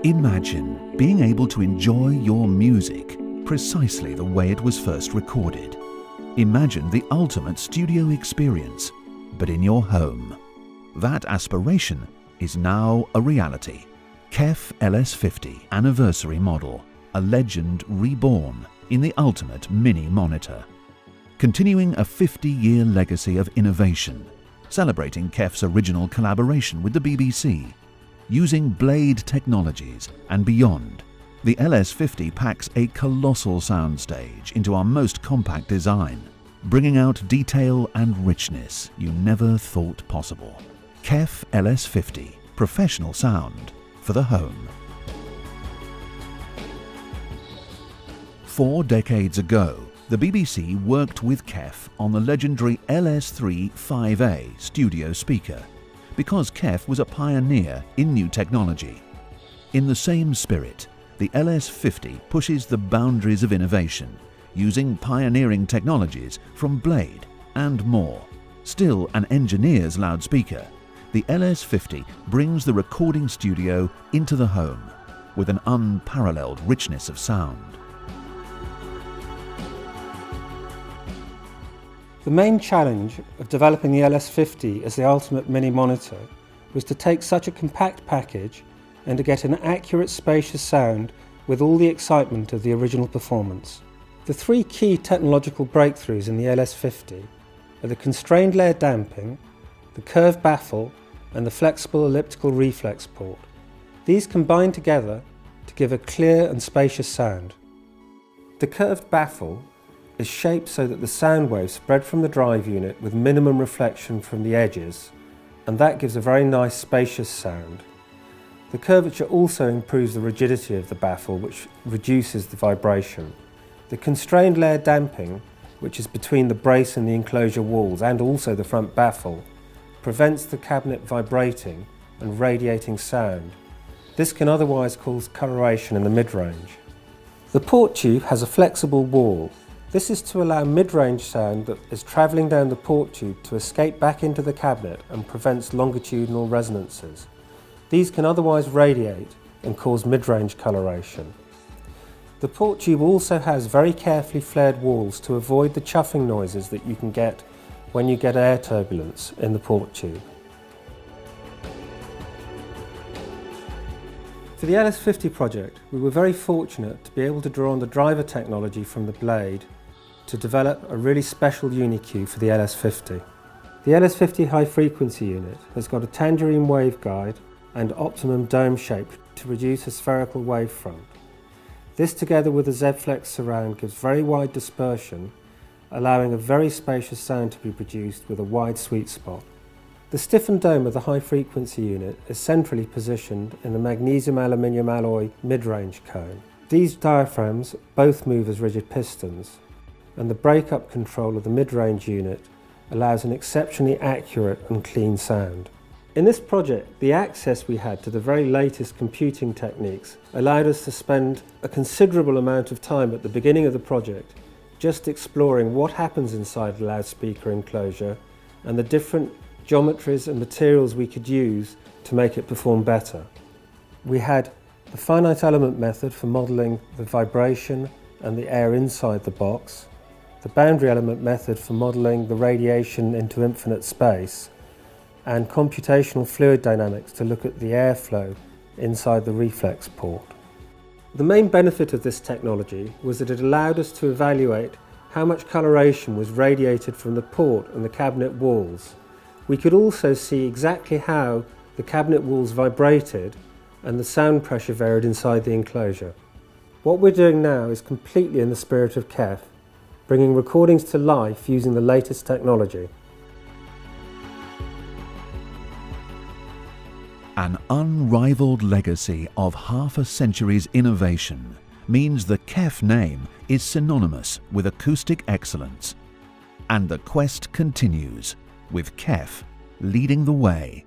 Imagine being able to enjoy your music precisely the way it was first recorded. Imagine the ultimate studio experience, but in your home. That aspiration is now a reality. KEF LS50 anniversary model, a legend reborn in the ultimate mini monitor. Continuing a 50-year legacy of innovation, celebrating KEF's original collaboration with the BBC. Using blade technologies and beyond, the LS50 packs a colossal soundstage into our most compact design, bringing out detail and richness you never thought possible. KEF LS50, professional sound for the home. 4 decades ago, the BBC worked with KEF on the legendary LS3 5A studio speaker, because KEF was a pioneer in new technology. In the same spirit, the LS50 pushes the boundaries of innovation, using pioneering technologies from Blade and more. Still an engineer's loudspeaker, the LS50 brings the recording studio into the home with an unparalleled richness of sound. The main challenge of developing the LS50 as the ultimate mini monitor was to take such a compact package and to get an accurate, spacious sound with all the excitement of the original performance. The 3 key technological breakthroughs in the LS50 are the constrained layer damping, the curved baffle and the flexible elliptical reflex port. These combine together to give a clear and spacious sound. The curved baffle is shaped so that the sound waves spread from the drive unit with minimum reflection from the edges, and that gives a very nice spacious sound. The curvature also improves the rigidity of the baffle, which reduces the vibration. The constrained layer damping, which is between the brace and the enclosure walls and also the front baffle, prevents the cabinet vibrating and radiating sound. This can otherwise cause coloration in the mid-range. The port tube has a flexible wall. This is to allow mid-range sound that is travelling down the port tube to escape back into the cabinet and prevents longitudinal resonances. These can otherwise radiate and cause mid-range coloration. The port tube also has very carefully flared walls to avoid the chuffing noises that you can get when you get air turbulence in the port tube. For the LS50 project, we were very fortunate to be able to draw on the driver technology from the Blade to develop a really special UniQ for the LS50. The LS50 high frequency unit has got a tangerine waveguide and optimum dome shape to produce a spherical wavefront. This together with a Z-Flex surround gives very wide dispersion, allowing a very spacious sound to be produced with a wide sweet spot. The stiffened dome of the high frequency unit is centrally positioned in the magnesium aluminium alloy mid-range cone. These diaphragms both move as rigid pistons, and the break-up control of the mid-range unit allows an exceptionally accurate and clean sound. In this project, the access we had to the very latest computing techniques allowed us to spend a considerable amount of time at the beginning of the project just exploring what happens inside the loudspeaker enclosure and the different geometries and materials we could use to make it perform better. We had the finite element method for modelling the vibration and the air inside the box, the boundary element method for modelling the radiation into infinite space, and computational fluid dynamics to look at the airflow inside the reflex port. The main benefit of this technology was that it allowed us to evaluate how much coloration was radiated from the port and the cabinet walls. We could also see exactly how the cabinet walls vibrated and the sound pressure varied inside the enclosure. What we're doing now is completely in the spirit of KEF, bringing recordings to life using the latest technology. An unrivaled legacy of half a century's innovation means the KEF name is synonymous with acoustic excellence. And the quest continues, with KEF leading the way.